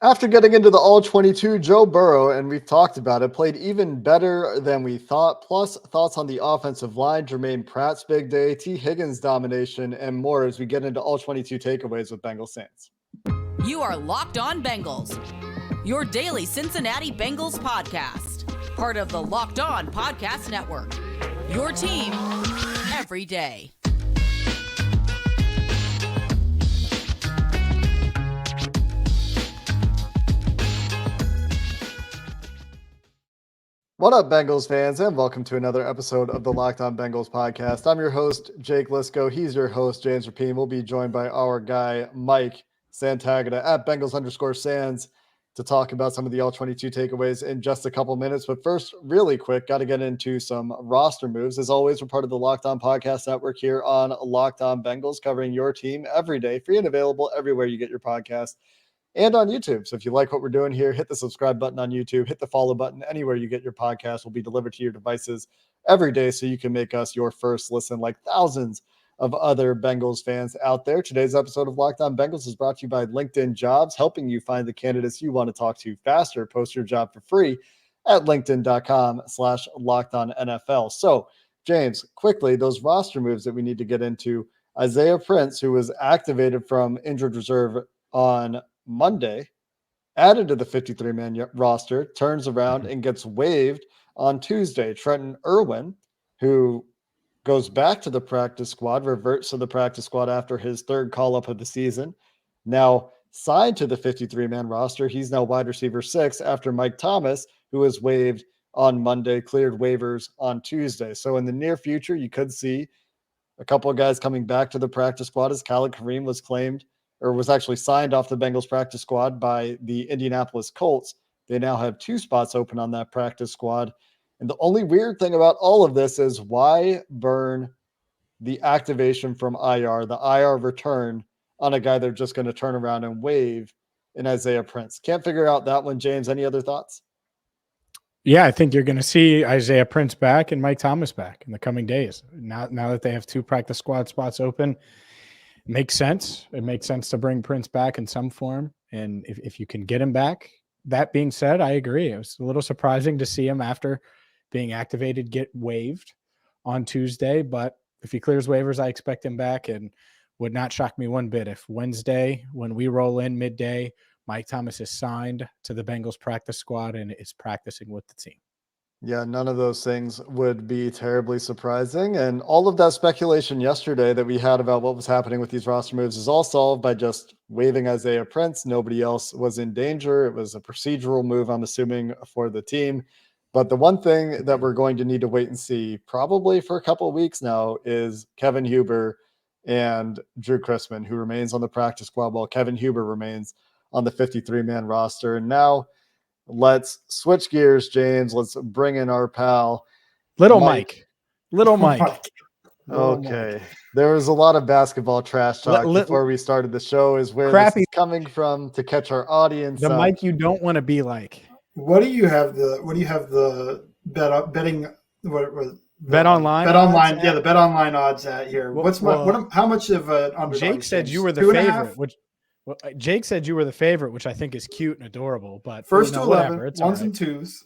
After getting into the All-22, Joe Burrow, and we've talked about it, played even better than we thought. Plus, thoughts on the offensive line, Germaine Pratt's big day, T. Higgins domination, and more as we get into All-22 takeaways with Bengals fans. You are Locked On Bengals, your daily Cincinnati Bengals podcast. Part of the Locked On Podcast Network, your team every day. What up, Bengals fans, and welcome to another episode of the Locked On Bengals podcast. I'm your host, Jake Liscow. He's your host, James Rapien. We'll be joined by our guy, Mike Santagata at Bengals_Sands to talk about some of the All-22 takeaways in just a couple minutes. But first, really quick, got to get into some roster moves. As always, we're part of the Locked On Podcast Network here on Locked On Bengals, covering your team every day, free and available everywhere you get your podcast. And on YouTube. So if you like what we're doing here, hit the subscribe button on YouTube, hit the follow button anywhere you get your podcast. Will be delivered to your devices every day so you can make us your first listen like thousands of other Bengals fans out there. Today's episode of Locked On Bengals is brought to you by LinkedIn Jobs, helping you find the candidates you want to talk to faster. Post your job for free at linkedin.com/LockedOnNFL. So, James, quickly, those roster moves that we need to get into. Isaiah Prince, who was activated from injured reserve on Monday, added to the 53-man roster, turns around and gets waived on Tuesday. Trenton Irwin, who goes back to the practice squad, reverts to the practice squad after his third call-up of the season, now signed to the 53-man roster. He's now wide receiver 6 after Mike Thomas, who was waived on Monday, cleared waivers on Tuesday. So in the near future, you could see a couple of guys coming back to the practice squad as Khalid Kareem was claimed or was actually signed off the Bengals practice squad by the Indianapolis Colts. They now have 2 spots open on that practice squad. And the only weird thing about all of this is why burn the activation from IR, the IR return on a guy they're just going to turn around and waive in Isaiah Prince. Can't figure out that one, James. Any other thoughts? Yeah, I think you're going to see Isaiah Prince back and Mike Thomas back in the coming days. Now that they have 2 practice squad spots open, makes sense. It makes sense to bring Prince back in some form. And if you can get him back, that being said, I agree. It was a little surprising to see him after being activated get waived on Tuesday. But if he clears waivers, I expect him back, and would not shock me one bit if Wednesday, when we roll in midday, Mike Thomas is signed to the Bengals practice squad and is practicing with the team. Yeah, none of those things would be terribly surprising. And all of that speculation yesterday that we had about what was happening with these roster moves is all solved by just waiving Isaiah Prince. Nobody else was in danger. It was a procedural move, I'm assuming, for the team. But the one thing that we're going to need to wait and see probably for a couple of weeks now is Kevin Huber and Drew Chrisman, who remains on the practice squad while Kevin Huber remains on the 53-man roster. And now let's switch gears, James. Let's bring in our pal, Little Mike. Okay. There was a lot of basketball trash talk before we started the show, is where this is coming from to catch our audience. The Mike you don't want to be like. What do you have the betting BetOnline? BetOnline, yeah, the BetOnline odds at here. How much of an underdog? Jake said you were the favorite, Jake said you were the favorite, which I think is cute and adorable. But first to 11, whatever, it's ones right. and twos.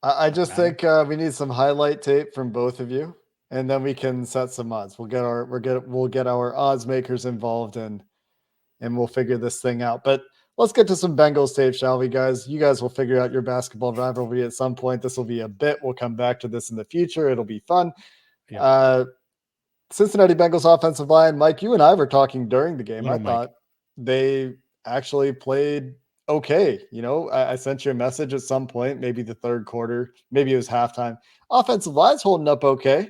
I just think we need some highlight tape from both of you, and then we can set some odds. We'll get our odds makers involved, and we'll figure this thing out. But let's get to some Bengals tape, shall we, guys? You guys will figure out your basketball rivalry at some point. This will be a bit. We'll come back to this in the future. It'll be fun. Yeah. Cincinnati Bengals offensive line. Mike, you and I were talking during the game. I thought they actually played okay. You know, I sent you a message at some point, maybe the third quarter, maybe it was halftime. Offensive line's holding up okay.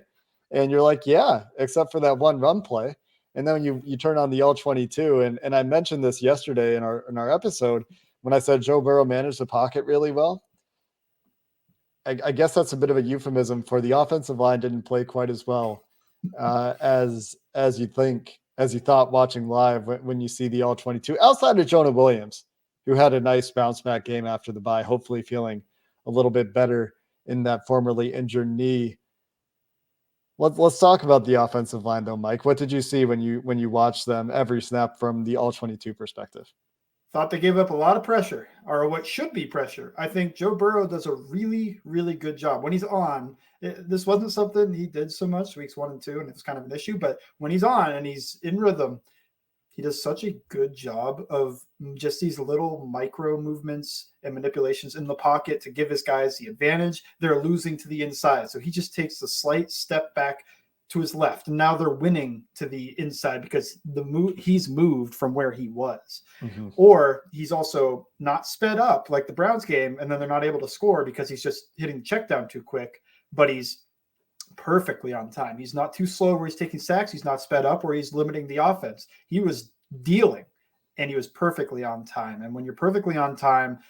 And you're like, yeah, except for that one run play. And then when you turn on the All-22, and I mentioned this yesterday in our episode when I said Joe Burrow managed the pocket really well. I guess that's a bit of a euphemism for the offensive line didn't play quite as well as you thought watching live when you see the All-22, outside of Jonah Williams, who had a nice bounce back game after the bye, hopefully feeling a little bit better in that formerly injured knee. Let's talk about the offensive line though, Mike. What did you see when you watched them every snap from the All-22 perspective? thought they gave up a lot of pressure, or what should be pressure. I think Joe Burrow does a really, really good job when he's on. This wasn't something he did so much weeks 1 and 2, and it was kind of an issue. But when he's on and he's in rhythm, he does such a good job of just these little micro movements and manipulations in the pocket to give his guys the advantage. They're losing to the inside, so he just takes a slight step back to his left, and now they're winning to the inside because he's moved from where he was. Mm-hmm. Or he's also not sped up like the Browns game, and then they're not able to score because he's just hitting the check down too quick, but he's perfectly on time. He's not too slow where he's taking sacks. He's not sped up where he's limiting the offense. He was dealing, and he was perfectly on time. And when you're perfectly on time,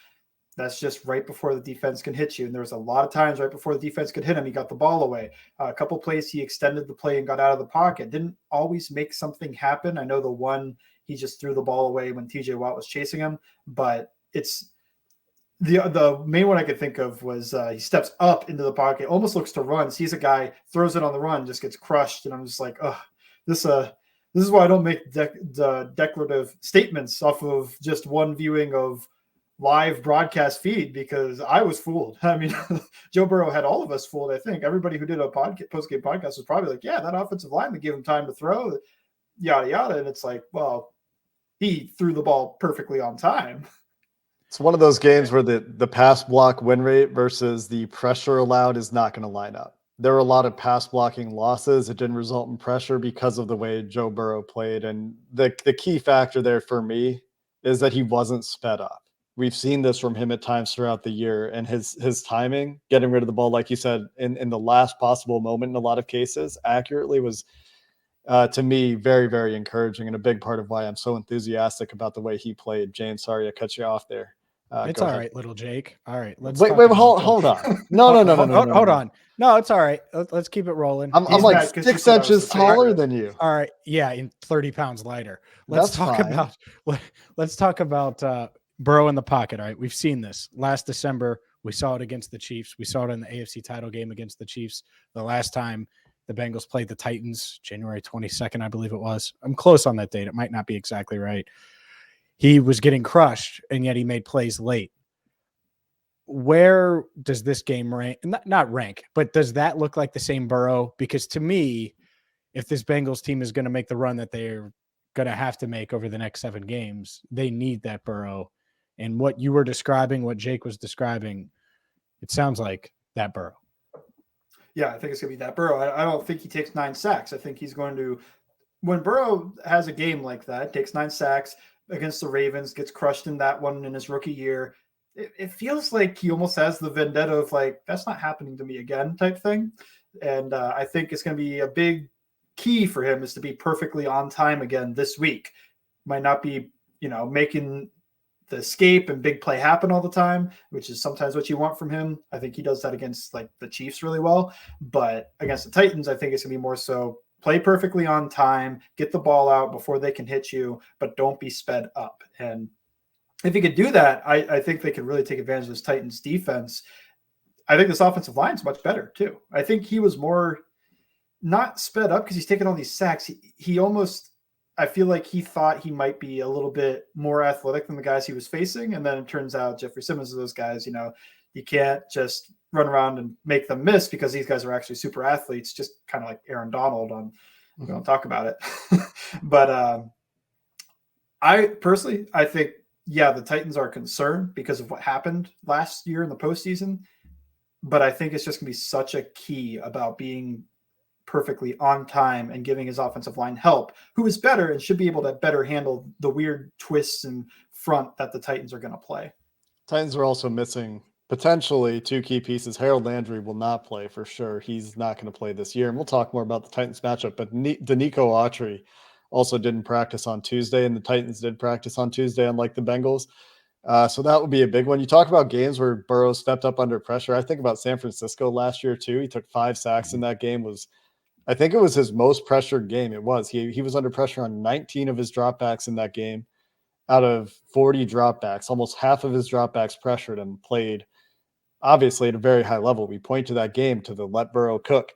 that's just right before the defense can hit you. And there was a lot of times right before the defense could hit him, he got the ball away. A couple plays, he extended the play and got out of the pocket. Didn't always make something happen. I know the one, he just threw the ball away when TJ Watt was chasing him, but it's the main one I could think of was he steps up into the pocket, almost looks to run, sees a guy, throws it on the run, just gets crushed. And I'm just like, oh, this is why I don't make the declarative statements off of just one viewing of live broadcast feed, because I was fooled. I mean, Joe Burrow had all of us fooled. I think everybody who did a post-game podcast was probably like, yeah, that offensive lineman gave him time to throw, yada, yada. And it's like, well, he threw the ball perfectly on time. It's one of those games where the pass block win rate versus the pressure allowed is not going to line up. There were a lot of pass blocking losses. It didn't result in pressure because of the way Joe Burrow played. And the key factor there for me is that he wasn't sped up. We've seen this from him at times throughout the year, and his timing, getting rid of the ball, like you said, in the last possible moment in a lot of cases, accurately was, to me, very, very encouraging, and a big part of why I'm so enthusiastic about the way he played. James, sorry I cut you off there. It's all right, little Jake. All right, let's wait. Hold on. No. Hold on. No, it's all right. Let's keep it rolling. I'm like 6 inches taller than you. All right, yeah, and 30 pounds lighter. Let's talk about Burrow in the pocket. All right, we've seen this last December. We saw it against the Chiefs. We saw it in the AFC title game against the Chiefs. The last time the Bengals played the Titans, January 22nd, I believe it was. I'm close on that date. It might not be exactly right. He was getting crushed, and yet he made plays late. Where does this game rank? Not rank, but does that look like the same Burrow? Because to me, if this Bengals team is going to make the run that they're going to have to make over the next 7 games, they need that Burrow. And what you were describing, what Jake was describing, it sounds like that Burrow. Yeah, I think it's going to be that Burrow. I don't think he takes 9 sacks. I think he's going to, when Burrow has a game like that, takes 9 sacks against the Ravens, gets crushed in that one in his rookie year, it feels like he almost has the vendetta of like, that's not happening to me again type thing. And I think it's going to be a big key for him is to be perfectly on time again this week. Might not be, making the escape and big play happen all the time, which is sometimes what you want from him. I think he does that against like the Chiefs really well, but against the Titans, I think it's gonna be more so play perfectly on time, get the ball out before they can hit you, but don't be sped up. And if he could do that, I think they could really take advantage of this Titans defense. I think this offensive line is much better too. I think he was more not sped up because he's taking all these sacks. He almost, I feel like he thought he might be a little bit more athletic than the guys he was facing. And then it turns out Jeffrey Simmons is those guys, you can't just run around and make them miss because these guys are actually super athletes, just kind of like Aaron Donald on, we don't talk about it. But I personally, I think, the Titans are concerned because of what happened last year in the postseason. But I think it's just going to be such a key about being perfectly on time and giving his offensive line help, who is better and should be able to better handle the weird twists in front that the Titans are going to play. Titans are also missing potentially 2 key pieces. Harold Landry will not play for sure. He's not going to play this year. And we'll talk more about the Titans matchup, but Danico Autry also didn't practice on Tuesday, and the Titans did practice on Tuesday, unlike the Bengals. So that would be a big one. You talk about games where Burrow stepped up under pressure. I think about San Francisco last year too. He took 5 sacks in that game. I think it was his most pressured game. It was. He was under pressure on 19 of his dropbacks in that game. Out of 40 dropbacks, almost half of his dropbacks pressured and played obviously at a very high level. We point to that game, to the let Burrow cook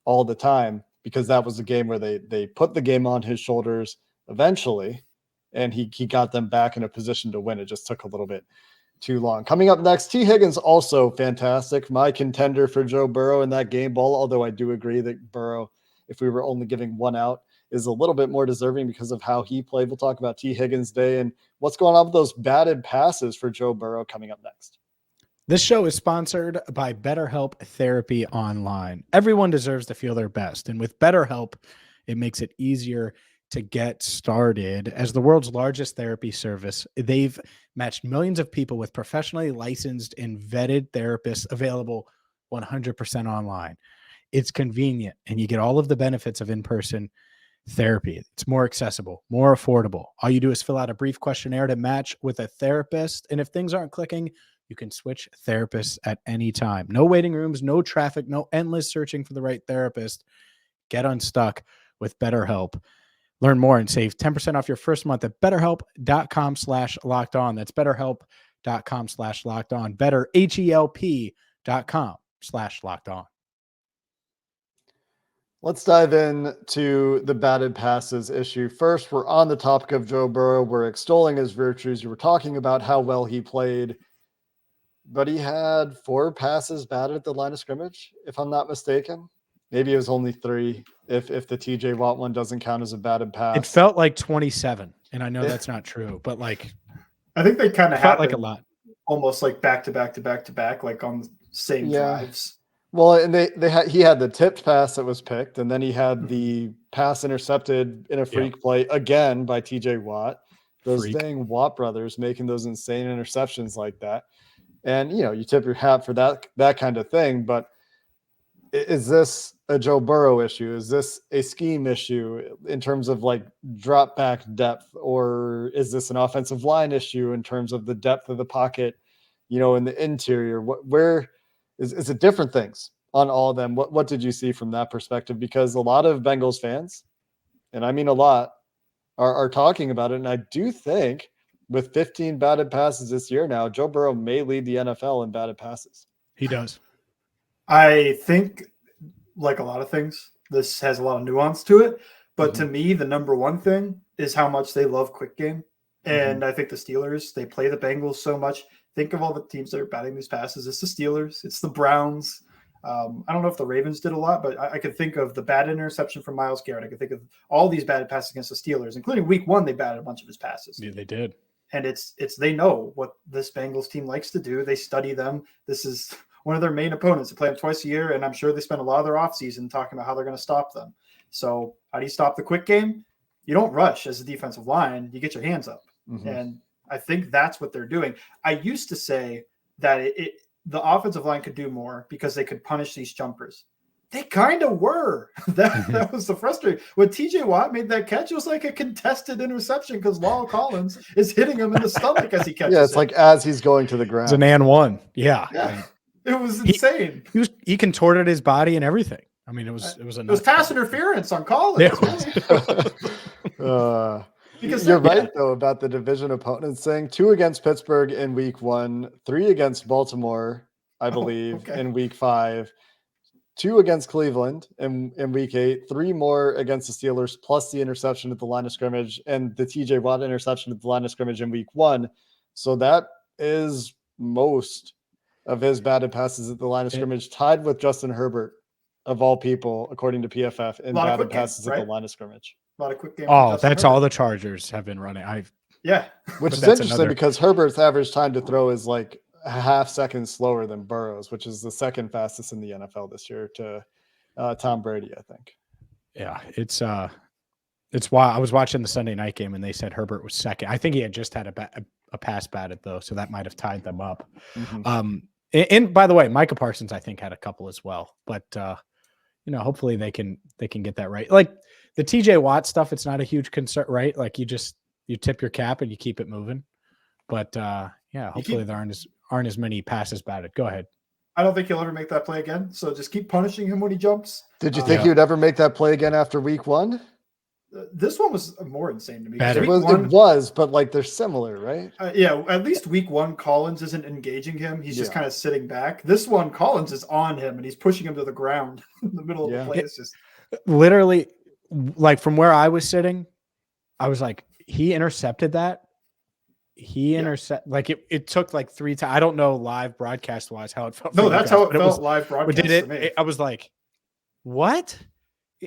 all the time, because that was the game where they put the game on his shoulders eventually. and he got them back in a position to win. It just took a little bit too long. Coming up next, T. Higgins, also fantastic. My contender for Joe Burrow in that game ball, although I do agree that Burrow, if we were only giving one out, is a little bit more deserving because of how he played. We'll talk about T. Higgins' day and what's going on with those batted passes for Joe Burrow coming up next. This show is sponsored by BetterHelp Therapy Online. Everyone deserves to feel their best, and with BetterHelp, it makes it easier to get started. As the world's largest therapy service, they've matched millions of people with professionally licensed and vetted therapists available 100% online. It's convenient, and you get all of the benefits of in-person therapy. It's more accessible, more affordable. All you do is fill out a brief questionnaire to match with a therapist, and if things aren't clicking, you can switch therapists at any time. No waiting rooms, no traffic, no endless searching for the right therapist. Get unstuck with BetterHelp. Learn more and save 10% off your first month at BetterHelp.com/lockedon. That's BetterHelp.com/lockedon. BetterHelp.com/lockedon. Let's dive into the batted passes issue. First, we're on the topic of Joe Burrow. We're extolling his virtues. You were talking about how well he played, but he had 4 passes batted at the line of scrimmage, if I'm not mistaken. Maybe it was only 3 if the TJ Watt one doesn't count as a batted pass. It felt like 27, and I know that's not true, but like I think they kind of felt like a lot. Almost like back to back, like on the same drives. Well, and he had the tipped pass that was picked, and then he had the pass intercepted in a freak play again by TJ Watt. Those dang Watt brothers making those insane interceptions like that. And you tip your hat for that kind of thing, but is this a Joe Burrow issue? Is this a scheme issue in terms of like drop back depth, or is this an offensive line issue in terms of the depth of the pocket, in the interior? Where is it different things on all of them? What did you see from that perspective? Because a lot of Bengals fans, and I mean a lot, are talking about it. And I do think with 15 batted passes this year now, Joe Burrow may lead the NFL in batted passes. He does. I think, like a lot of things, this has a lot of nuance to it. But to me, the number one thing is how much they love quick game. And I think the Steelers, they play the Bengals so much. Think of all the teams that are batting these passes. It's the Steelers. It's the Browns. I don't know if the Ravens did a lot, but I could think of the bad interception from Myles Garrett. I could think of all these batted passes against the Steelers, including week 1, they batted a bunch of his passes. Yeah, they did. And it's they know what this Bengals team likes to do. They study them. This is one of their main opponents. They play them twice a year, and I'm sure they spend a lot of their offseason talking about how they're going to stop them. So how do you stop the quick game? You don't rush as a defensive line. You get your hands up. And I think that's what they're doing. I used to say that the offensive line could do more because they could punish these jumpers. They kind of were. That was the frustrating. When TJ Watt made that catch, it was like a contested interception because Lyle Collins is hitting him in the stomach as he catches it's like as he's going to the ground. It's an and one. Yeah. It was insane. He contorted his body and everything. I mean, it was pass interference on Collins. Because you're right, though, about the division opponents saying 2 against Pittsburgh in week 1, 3 against Baltimore, I believe, in week 5, 2 against Cleveland in week 8, 3 more against the Steelers, plus the interception at the line of scrimmage and the TJ Watt interception at the line of scrimmage in week 1. So that is most of his batted passes at the line of scrimmage, tied with Justin Herbert, of all people, according to PFF, in batted passes at the line of scrimmage. A lot of quick game. Oh, that's all the Chargers have been running. Which is interesting because Herbert's average time to throw is like a half second slower than Burrow's, which is the second fastest in the NFL this year to Tom Brady, I think. Yeah, it's why I was watching the Sunday night game and they said Herbert was second. I think he had just had a pass batted though, so that might have tied them up. And by the way, Micah Parsons I think had a couple as well, but hopefully they can get that right. Like the TJ Watt stuff, it's not a huge concern, right? Like you tip your cap and you keep it moving. But hopefully there aren't as many passes batted. Go ahead. I don't think he'll ever make that play again. So just keep punishing him when he jumps. Did you think he would ever make that play again after week 1? This one was more insane to me. It was, but like they're similar, right? At least week 1, Collins isn't engaging him. He's just kind of sitting back. This one, Collins is on him and he's pushing him to the ground in the middle of the play. It's just literally, like from where I was sitting, I was like, he intercepted that. Like it took like 3 times. I don't know live broadcast wise how it felt. No, that's how it felt live broadcast. Did it? I was like, what?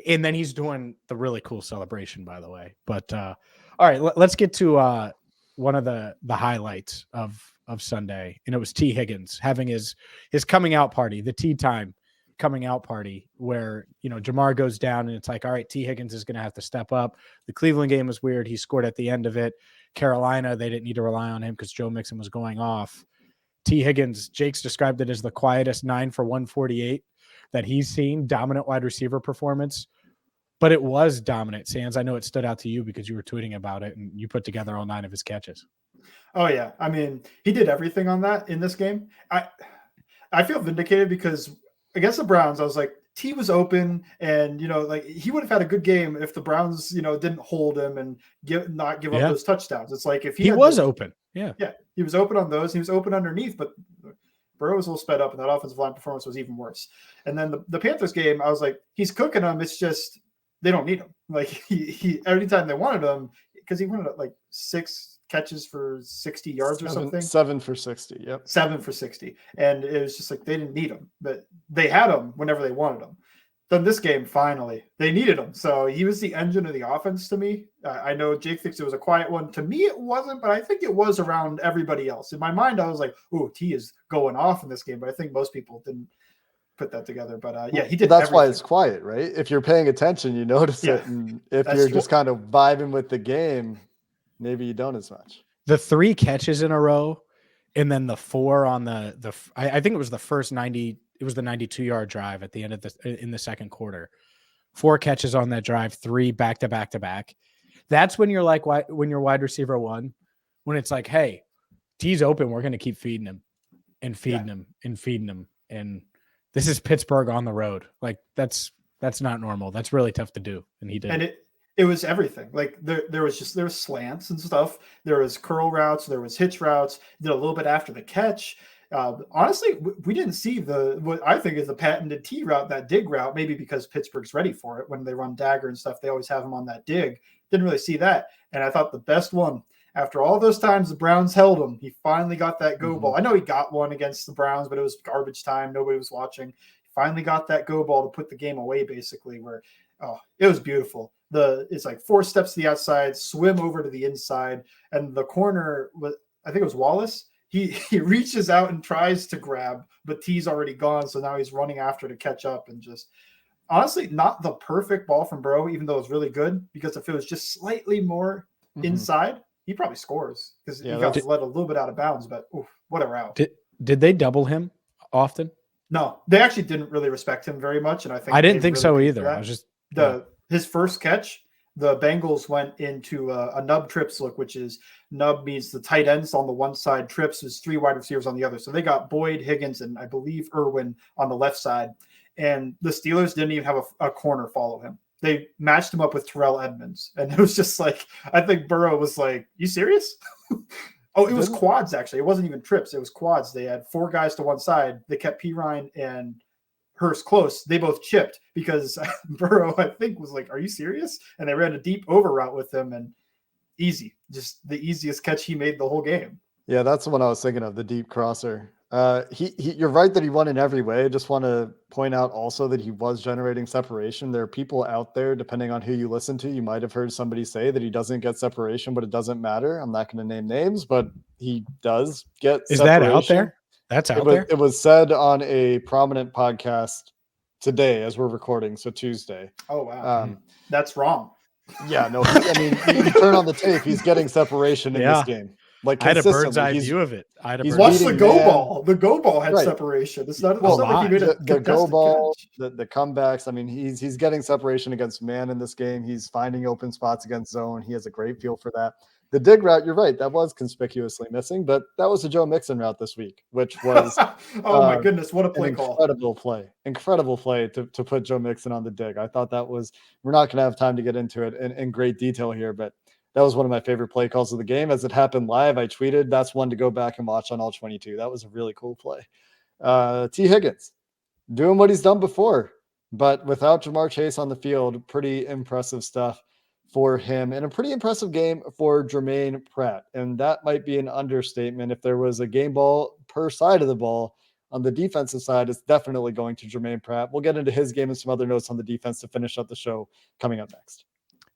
And then he's doing the really cool celebration, by the way. But all right, let's get to one of the highlights of Sunday, and it was T. Higgins having his coming out party, the tea time coming out party, where Jamar goes down, and it's like, all right, T. Higgins is going to have to step up. The Cleveland game was weird. He scored at the end of it. Carolina, they didn't need to rely on him because Joe Mixon was going off. T. Higgins, Jake's described it as the quietest 9 for 148 that he's seen. Dominant wide receiver performance, but it was dominant. Sands, I know it stood out to you because you were tweeting about it and you put together all 9 of his catches. Oh yeah. I mean, he did everything on that in this game. I feel vindicated because against the Browns, I was like, T was open, and like he would have had a good game if the Browns, didn't hold him and not give up those touchdowns. It's like if he was open. Yeah, he was open on those. He was open underneath, but Burrow was a little sped up, and that offensive line performance was even worse. And then the Panthers game, I was like, he's cooking them. It's just they don't need him. Like he every time they wanted him, because he wanted like 6 catches for 60 yards or something. 7 for 60. Yep. 7 for 60. And it was just like they didn't need him, but they had him whenever they wanted him. Then this game, finally, they needed him. So he was the engine of the offense to me. I know Jake thinks it was a quiet one. To me, it wasn't, but I think it was around everybody else. In my mind, I was like, oh, T is going off in this game. But I think most people didn't put that together. But yeah, he did. That's why it's quiet, right? If you're paying attention, you notice it. And if you're just kind of vibing with the game, maybe you don't as much. The 3 catches in a row, and then the 4 on I think it was the first 90. It was the 92-yard drive at the end of in the second quarter. 4 catches on that drive, 3 back to back to back. That's when you're like, when you're wide receiver 1, when it's like, hey, T's open, we're going to keep feeding him and feeding him and feeding him. And this is Pittsburgh on the road. Like that's not normal. That's really tough to do. And he did. And it was everything. Like there was slants and stuff. There was curl routes. There was hitch routes. Did a little bit after the catch. Honestly, we didn't see what I think is the patented T route, that dig route, maybe because Pittsburgh's ready for it. When they run dagger and stuff, they always have him on that dig. Didn't really see that. And I thought the best one, after all those times the Browns held him, he finally got that go ball. I know he got one against the Browns, but it was garbage time. Nobody was watching. He finally got that go ball to put the game away, basically, where it was beautiful. It's like 4 steps to the outside, swim over to the inside, and the corner was, I think it was Wallace. He reaches out and tries to grab, but T's already gone, so now he's running after to catch up. And just honestly, not the perfect ball from Burrow, even though it was really good, because if it was just slightly more inside, he probably scores because he got let a little bit out of bounds. But what a route! Did they double him often? No, they actually didn't really respect him very much, and I didn't think so either. I was just his first catch. The Bengals went into a nub trips look, which is nub means the tight ends on the one side, trips is 3 wide receivers on the other. So they got Boyd, Higgins, and I believe Irwin on the left side. And the Steelers didn't even have a corner follow him. They matched him up with Terrell Edmonds. And it was just like, I think Burrow was like, you serious? It was quads, actually. It wasn't even trips. It was quads. They had 4 guys to one side. They kept Pirine and Hurst close. They both chipped because Burrow, I think, was like, are you serious? And they ran a deep over route with him, and easy. Just the easiest catch he made the whole game. Yeah, that's the one I was thinking of, the deep crosser. You're right that he won in every way. I just want to point out also that he was generating separation. There are people out there, depending on who you listen to, you might have heard somebody say that he doesn't get separation, but it doesn't matter. I'm not going to name names, but he does get Is separation. that out there? That's out there? It was said on a prominent podcast today as we're recording, so Tuesday. Oh, wow. That's wrong. Yeah, no, I mean, you turn on the tape, he's getting separation in this game. Like, I had a bird's eye view of it. Watch the go ball. The go ball had separation. It's not like he made the go ball, the comebacks. I mean, he's getting separation against man in this game. He's finding open spots against zone. He has a great feel for that. The dig route, you're right, that was conspicuously missing, but that was a Joe Mixon route this week, which was my goodness, what a play call. Incredible play to put Joe Mixon on the dig. I thought that was, we're not going to have time to get into it in great detail here, but that was one of my favorite play calls of the game. As it happened live, I tweeted, that's one to go back and watch on all 22. That was a really cool play. T. Higgins doing what he's done before, but without Jamar Chase on the field, pretty impressive stuff. for him, and a pretty impressive game for Germaine Pratt. And that might be an understatement. If there was a game ball per side of the ball on the defensive side, it's definitely going to Germaine Pratt. We'll get into his game and some other notes on the defense to finish up the show coming up next.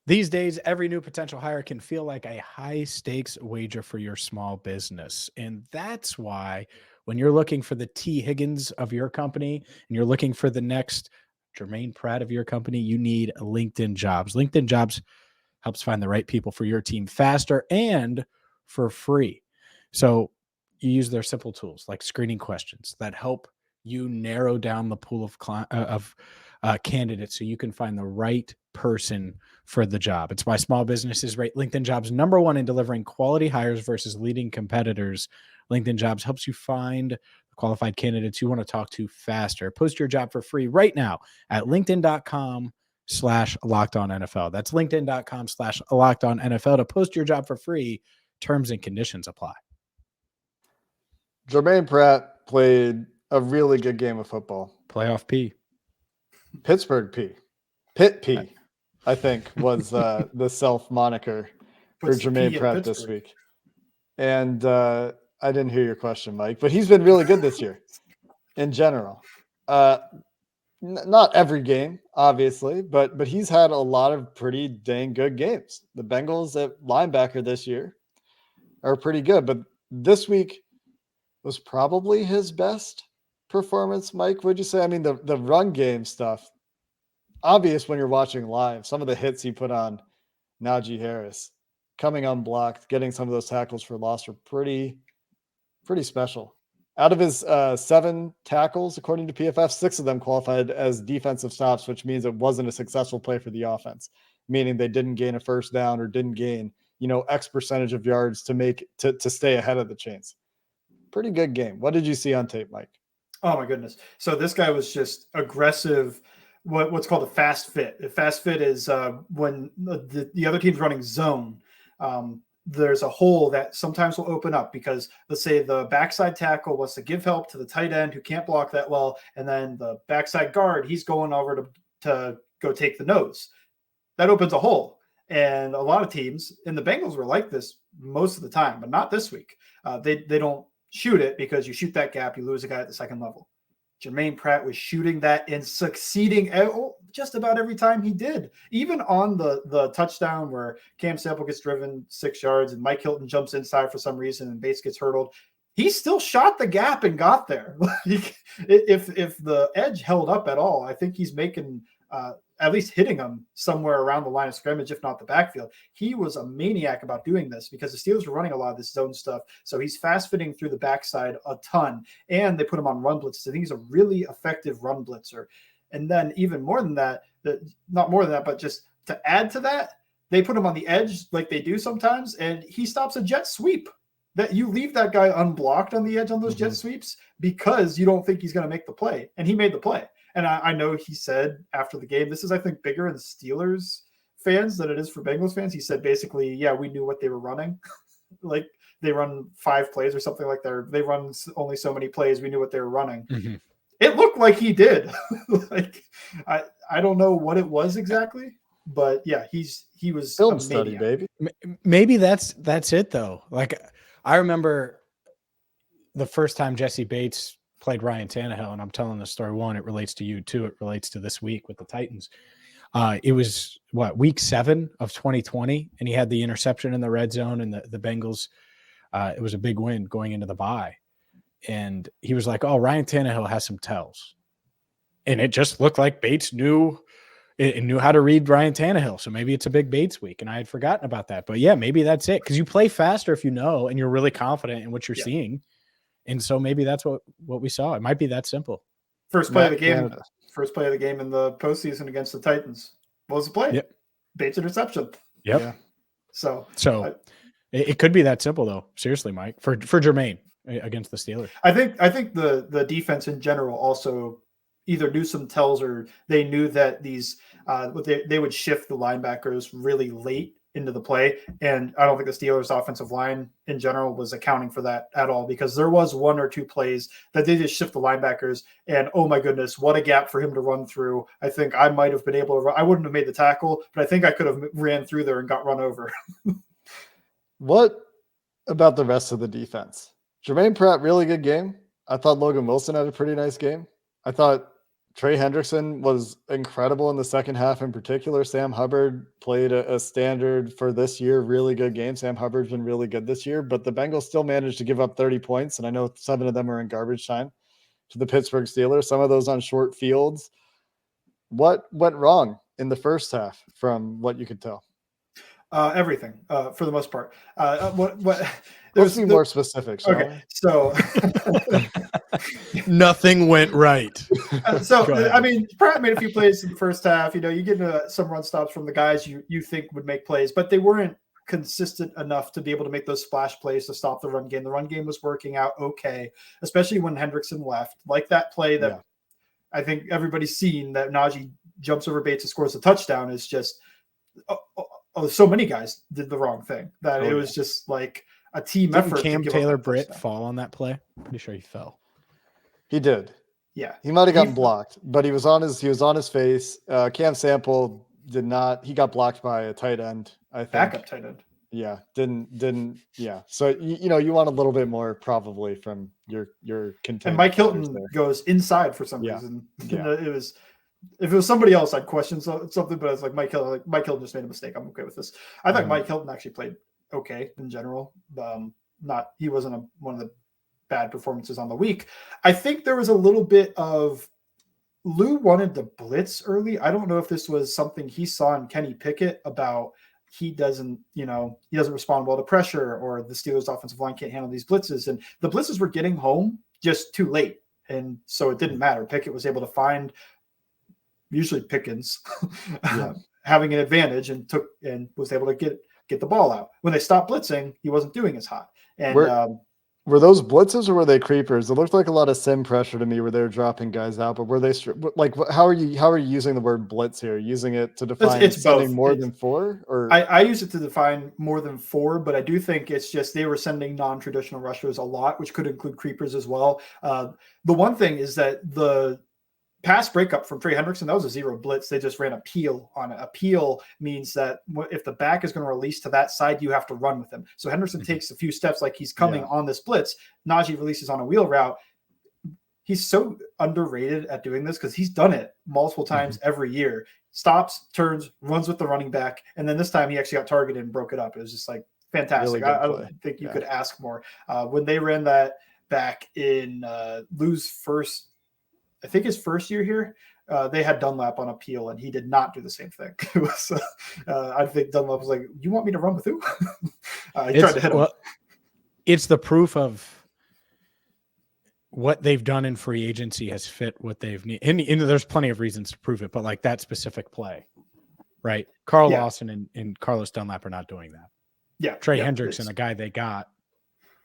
These days, every new potential hire can feel like a high-stakes wager for your small business. And that's why when you're looking for the T. Higgins of your company and you're looking for the next Germaine Pratt of your company, you need LinkedIn Jobs. LinkedIn Jobs helps find the right people for your team faster and for free. So you use their simple tools like screening questions that help you narrow down the pool of candidates so you can find the right person for the job. It's why small businesses rate LinkedIn Jobs #1 in delivering quality hires versus leading competitors. LinkedIn Jobs helps you find the qualified candidates you want to talk to faster. Post your job for free right now at linkedin.com/LockedOnNFL. That's linkedin.com/LockedOnNFL to post your job for free. Terms and conditions apply. Germaine Pratt played a really good game of football. Playoff P. Pittsburgh P. Pitt P, I think, was the self moniker for Germaine Pratt this week. And I didn't hear your question, Mike, but he's been really good this year in general. Not every game, obviously, but he's had a lot of pretty dang good games. The Bengals at linebacker this year are pretty good, but this week was probably his best performance, Mike, would you say? I mean, the run game stuff, obvious when you're watching live. Some of the hits he put on Najee Harris, coming unblocked, getting some of those tackles for loss were pretty special. Out of his 7 tackles, according to PFF, 6 of them qualified as defensive stops, which means it wasn't a successful play for the offense, meaning they didn't gain a first down or didn't gain, X percentage of yards to stay ahead of the chains. Pretty good game. What did you see on tape, Mike? Oh my goodness. So this guy was just aggressive. What's called a fast fit. A fast fit is when the other team's running zone. There's a hole that sometimes will open up because, let's say, the backside tackle wants to give help to the tight end who can't block that well, and then the backside guard, he's going over to go take the nose. That opens a hole. And a lot of teams, and the Bengals were like this most of the time, but not this week. They don't shoot it because you shoot that gap, you lose a guy at the second level. Germaine Pratt was shooting that and succeeding just about every time he did. Even on the touchdown where Cam Sample gets driven 6 yards and Mike Hilton jumps inside for some reason and Bates gets hurdled, he still shot the gap and got there. If the edge held up at all, I think he's making at least hitting him somewhere around the line of scrimmage, if not the backfield. He was a maniac about doing this because the Steelers were running a lot of this zone stuff. So he's fast fitting through the backside a ton, and they put him on run blitzes. I think he's a really effective run blitzer. And then even more than that, not more than that, but just to add to that, they put him on the edge like they do sometimes, and he stops a jet sweep. That you leave that guy unblocked on the edge on those jet sweeps because you don't think he's going to make the play. And he made the play. And I know he said after the game, this is, I think, bigger in Steelers fans than it is for Bengals fans. He said basically, yeah, we knew what they were running. Like they run 5 plays or something like that. They run only so many plays. We knew what they were running. Mm-hmm. It looked like he did. Like I don't know what it was exactly, but yeah, he was film study, baby. Maybe that's it though. Like I remember the first time Jessie Bates played Ryan Tannehill, and I'm telling this story. 1, it relates to you. 2, it relates to this week with the Titans. It was week 7 of 2020, and he had the interception in the red zone, and the Bengals. It was a big win going into the bye, and he was like, "Oh, Ryan Tannehill has some tells," and it just looked like Bates knew how to read Ryan Tannehill. So maybe it's a big Bates week, and I had forgotten about that. But yeah, maybe that's it because you play faster if you know, and you're really confident in what you're seeing. And so maybe that's what we saw. It might be that simple. First play of the game in the postseason against the Titans. What was the play? Yep. Bates interception. Yep. Yeah. So it could be that simple though. Seriously, Mike, for Germaine against the Steelers. I think the defense in general also either knew some tells or they knew that these they would shift the linebackers really late into the play. And I don't think the Steelers offensive line in general was accounting for that at all, because there was 1 or 2 plays that they just shift the linebackers, and oh my goodness, what a gap for him to run through. I think I might have been able to run. I wouldn't have made the tackle, but I think I could have ran through there and got run over. What about the rest of the defense? Germaine Pratt, really good game. I thought Logan Wilson had a pretty nice game. I thought Trey Hendrickson was incredible in the second half in particular. Sam Hubbard played a standard for this year, really good game. Sam Hubbard's been really good this year, but the Bengals still managed to give up 30 points, and I know 7 of them are in garbage time to the Pittsburgh Steelers, some of those on short fields. What went wrong in the first half from what you could tell? Everything, for the most part. Let's be more specific. Okay, so nothing went right. I mean, Pratt made a few plays in the first half. You get some run stops from the guys you think would make plays, but they weren't consistent enough to be able to make those splash plays to stop the run game. The run game was working out okay, especially when Hendrickson left. Like that play that I think everybody's seen, that Najee jumps over Bates and scores a touchdown, is just so many guys did the wrong thing that it was just like a team effort. Cam Taylor-Britt fall on that play? Pretty sure he fell. He did. Yeah, he might have gotten blocked, but he was on his face. Cam Sample did not. He got blocked by a tight end. I think backup tight end. Yeah, didn't. Yeah, so you want a little bit more probably from your contender. And Mike Hilton goes inside for some reason. Yeah. If it was somebody else, I'd question something, but it's like Mike Hilton just made a mistake. I'm okay with this. I thought Mike Hilton actually played okay in general. He wasn't one of the bad performances on the week. I think there was a little bit of Lou wanted to blitz early. I don't know if this was something he saw in Kenny Pickett about he doesn't respond well to pressure, or the Steelers offensive line can't handle these blitzes. And the blitzes were getting home just too late. And so it didn't matter. Pickett was able to find usually Pickens having an advantage and was able to get the ball out. When they stopped blitzing, he wasn't doing as hot. And were those blitzes or were they creepers? It looked like a lot of sim pressure to me where they were dropping guys out, but were they like, how are you using the word blitz here? Using it to define sending more than 4? Or I use it to define more than 4, but I do think it's just they were sending non-traditional rushers a lot, which could include creepers as well. The one thing is that the pass breakup from Trey Hendrickson, that was a 0 blitz. They just ran a peel on it. A peel means that if the back is going to release to that side, you have to run with him. So Hendrickson takes a few steps like he's coming on this blitz. Najee releases on a wheel route. He's so underrated at doing this because he's done it multiple times every year. Stops, turns, runs with the running back. And then this time he actually got targeted and broke it up. It was just like fantastic. Really I don't think you could ask more. When they ran that back in Lou's first, I think his first year here, they had Dunlap on appeal, and he did not do the same thing. It was, I think Dunlap was like, "You want me to run with who?" He tried to hit him. It's the proof of what they've done in free agency has fit what they've needed. And there's plenty of reasons to prove it, but like that specific play, right? Carl Lawson and Carlos Dunlap are not doing that. Yeah, Trey Hendrickson, a guy they got,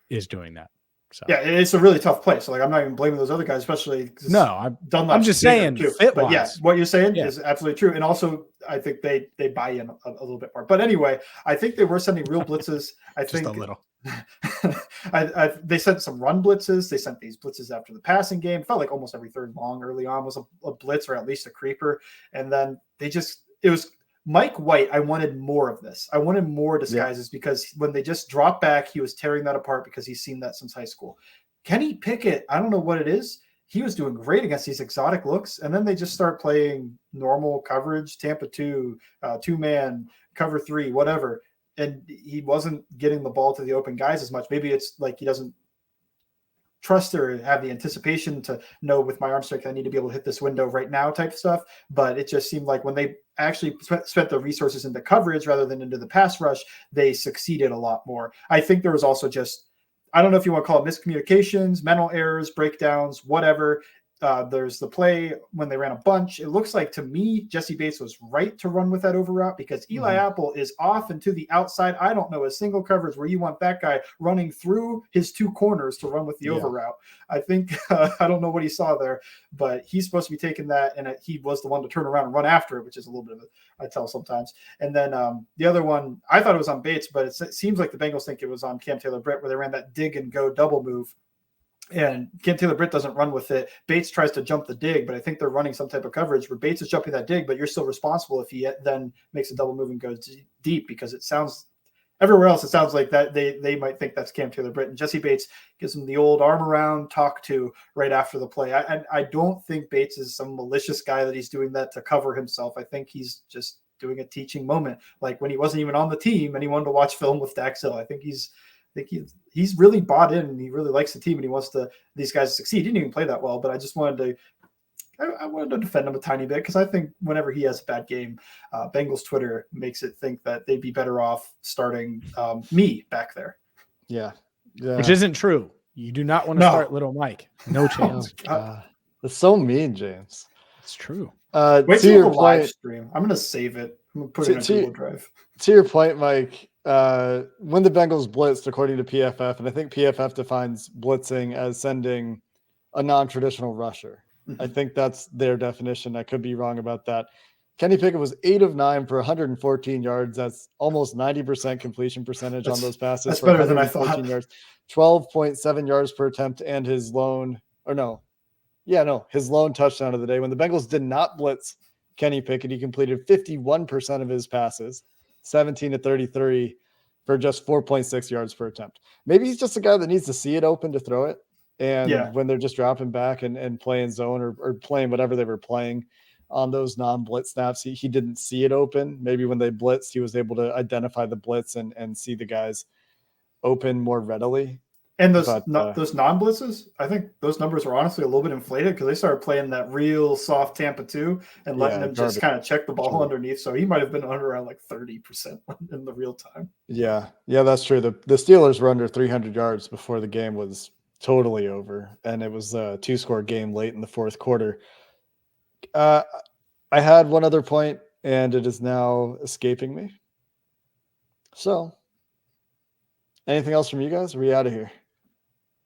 is doing that. So. Yeah, it's a really tough play. So, like, I'm not even blaming those other guys, especially. I'm just saying. But yeah, what you're saying is absolutely true. And also, I think they buy in a little bit more. But anyway, I think they were sending real blitzes. Just a little. They sent some run blitzes. They sent these blitzes after the passing game. It felt like almost every third long early on was a blitz or at least a creeper. And then it was Mike White. I wanted more of this. I wanted more disguises because when they just dropped back, he was tearing that apart because he's seen that since high school. Kenny Pickett, I don't know what it is. He was doing great against these exotic looks. And then they just start playing normal coverage, Tampa 2, 2-man, cover 3, whatever. And he wasn't getting the ball to the open guys as much. Maybe it's like he doesn't trust or have the anticipation to know with my arm strength, I need to be able to hit this window right now type stuff. But it just seemed like when they actually spent the resources into coverage rather than into the pass rush, they succeeded a lot more. I think there was also just, I don't know if you want to call it miscommunications, mental errors, breakdowns, whatever. there's the play when they ran a bunch. It looks like to me, Jessie Bates was right to run with that over route because Eli Apple is off and to the outside. I don't know a single coverage where you want that guy running through his two corners to run with the over route. I think, I don't know what he saw there, but he's supposed to be taking that, and he was the one to turn around and run after it, which is a little bit of I tell sometimes. And then the other one, I thought it was on Bates, but it seems like the Bengals think it was on Cam Taylor-Britt where they ran that dig and go double move. And Cam Taylor-Britt doesn't run with it. Bates tries to jump the dig, but I think they're running some type of coverage where Bates is jumping that dig, but you're still responsible if he then makes a double move and goes deep, because it sounds everywhere else, it sounds like that they might think that's Cam Taylor-Britt. And Jessie Bates gives him the old arm around, talk to right after the play. I don't think Bates is some malicious guy that he's doing that to cover himself. I think he's just doing a teaching moment, like when he wasn't even on the team and he wanted to watch film with Dax Hill. I think he's really bought in, and he really likes the team, and he wants these guys to succeed. He didn't even play that well, but I just wanted to defend him a tiny bit, because I think whenever he has a bad game, Bengals Twitter makes it think that they'd be better off starting me back there. Yeah. Which isn't true. You do not want to start little Mike. No chance. It's so mean, James. It's true. Wait till the live stream. I'm going to save it. I'm going to put it in a Google Drive. To your point, Mike, when the Bengals blitzed, according to PFF, and I think PFF defines blitzing as sending a non-traditional rusher. I think that's their definition. I could be wrong about that. Kenny Pickett was 8 of 9 for 114 yards. That's almost 90% completion percentage on those passes. That's better than I thought. Yards, 12.7 yards per attempt, and his lone touchdown of the day. When the Bengals did not blitz Kenny Pickett, he completed 51% of his passes, 17 to 33 for just 4.6 yards per attempt. Maybe he's just a guy that needs to see it open to throw it. And when they're just dropping back and playing zone or playing whatever they were playing on those non-blitz snaps, he didn't see it open. Maybe when they blitzed, he was able to identify the blitz and see the guys open more readily. And those non-blitzes, I think those numbers were honestly a little bit inflated, because they started playing that real soft Tampa 2 and letting them just kind of check the ball underneath. So he might have been under around like 30% in the real time. Yeah, that's true. The Steelers were under 300 yards before the game was totally over, and it was a 2-score game late in the fourth quarter. I had one other point, and it is now escaping me. So, anything else from you guys? Are we out of here?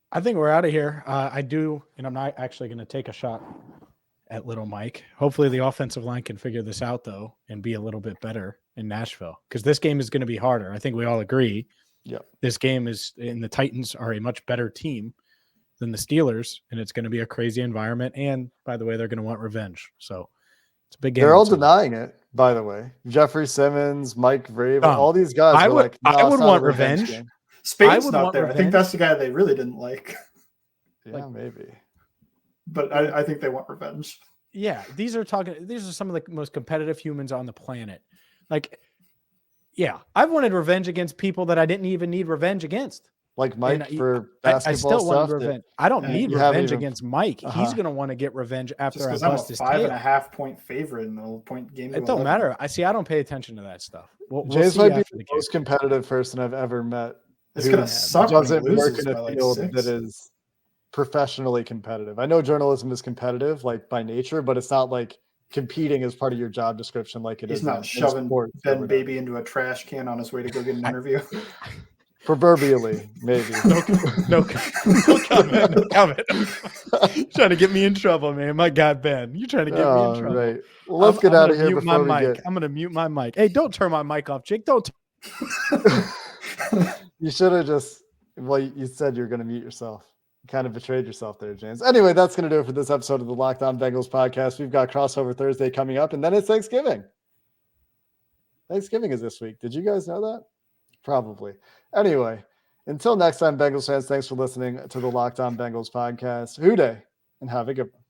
I think we're out of here. I do, and I'm not actually going to take a shot at little Mike. Hopefully the offensive line can figure this out, though, and be a little bit better in Nashville, because this game is going to be harder. I think we all agree. Yeah, this game is, and the Titans are a much better team than the Steelers, and it's going to be a crazy environment. And by the way, they're going to want revenge. So it's a big game. They're all denying it, by the way. Jeffrey Simmons, Mike Vrabel, all these guys. I would want revenge. Spade's not there. Revenge. I think that's the guy they really didn't like. Yeah, maybe. But I think they want revenge. Yeah, these are some of the most competitive humans on the planet. Like, yeah, I've wanted revenge against people that I didn't even need revenge against. Like Mike for basketball I still stuff. want revenge. I don't need revenge against Mike. He's going to want to get revenge after I bust his tail. I'm a 5.5 point favorite in the point game. It don't matter. I don't pay attention to that stuff. James might be the most competitive person I've ever met. It's going to suck. Doesn't work in a field that is professionally competitive. I know journalism is competitive, like by nature, but it's not like competing as part of your job description like it is. He's not shoving Ben Baby into a trash can on his way to go get an interview. Proverbially, maybe. No comment. Trying to get me in trouble, man. My God, Ben, you're trying to get me in trouble. Right. Well, let's get out of here before we get. I'm going to mute my mic. Hey, don't turn my mic off, Jake. Don't. You should have just. Well, you said you're going to mute yourself. You kind of betrayed yourself there, James. Anyway, that's going to do it for this episode of the Locked On Bengals podcast. We've got Crossover Thursday coming up, and then it's Thanksgiving. Thanksgiving is this week. Did you guys know that? Probably. Anyway, until next time, Bengals fans, thanks for listening to the Locked On Bengals podcast. Hoo day, and have a good one.